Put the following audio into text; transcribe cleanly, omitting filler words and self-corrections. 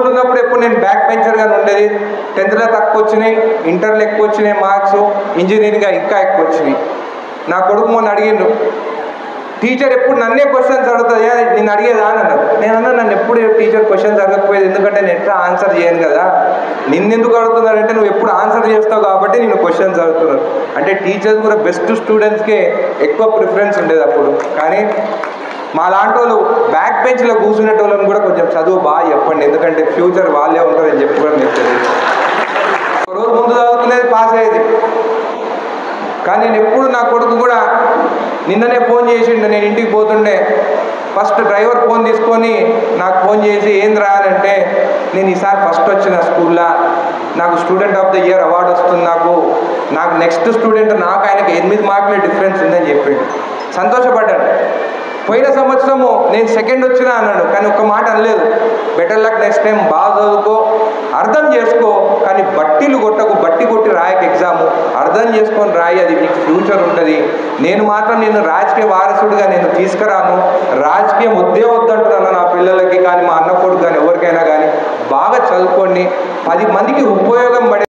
School ఉన్నప్పుడు ఎప్పుడు నేను బ్యాక్ బెంచర్గానే ఉండేది. 10th తక్కువ వచ్చినాయి, ఇంటర్లో ఎక్కువ వచ్చినాయి మార్క్స్, ఇంజనీరింగ్గా ఇంకా ఎక్కువ వచ్చినాయి. నా కొడుకు మొన్న అడిగిండు, టీచర్ ఎప్పుడు నన్నే క్వశ్చన్స్ అడుగుతుంది, నేను అడిగేదా అని అన్నాడు. నేను అన్నా, నన్ను ఎప్పుడు టీచర్ క్వశ్చన్స్ అడగకపోయేది, ఎందుకంటే నేను ఎట్లా ఆన్సర్ చేయను కదా, నిన్నెందుకు అడుగుతున్నారంటే నువ్వు ఎప్పుడు ఆన్సర్ చేస్తావు కాబట్టి నేను క్వశ్చన్స్ అడుగుతున్నాను. అంటే టీచర్స్ కూడా బెస్ట్ స్టూడెంట్స్కే ఎక్కువ ప్రిఫరెన్స్ ఉండేది అప్పుడు. కానీ మా లాంటి వాళ్ళు బ్యాక్ బెంచ్లో కూర్చునేటోళ్ళని కూడా కొంచెం చదువు బాగా చెప్పండి, ఎందుకంటే ఫ్యూచర్ వాళ్ళే ఉంటారని చెప్పి కూడా మీకు తెలియదు. ఒకరోజు ముందు చదువుకునేది పాస్ అయ్యేది. కానీ నేను ఎప్పుడు నా కొడుకు కూడా నిన్ననే ఫోన్ చేసిండు, నేను ఇంటికి పోతుండే ఫస్ట్ డ్రైవర్ ఫోన్ తీసుకొని నాకు ఫోన్ చేసి ఏం రాయాలంటే, నేను ఈసారి ఫస్ట్ వచ్చిన స్కూల్లో, నాకు student of the year award వస్తుంది, నాకు నెక్స్ట్ స్టూడెంట్ నాకు ఆయనకి 8 మార్కుల డిఫరెన్స్ ఉందని చెప్పిండు. సంతోషపడ్డాను. పోయిన సంవత్సరము నేను సెకండ్ వచ్చినా అన్నాడు, కానీ ఒక్క మాట అనలేదు, బెటర్ లక్ నెక్స్ట్ టైం, బాగా చదువుకో, అర్థం చేసుకో, కానీ బట్టీలు కొట్టకు, బట్టి కొట్టి రాయకు ఎగ్జాము, అర్థం చేసుకొని రాయి, అది నీకు ఫ్యూచర్ ఉంటుంది. నేను మాత్రం నిన్ను రాజకీయ వారసుడిగా నేను తీసుకురాను, రాజకీయం వద్దే వద్దంటున్నాను నా పిల్లలకి కానీ మా అన్న కొడుకు కానీ ఎవరికైనా కానీ, బాగా చదువుకోండి, 10 మందికి ఉపయోగం పడే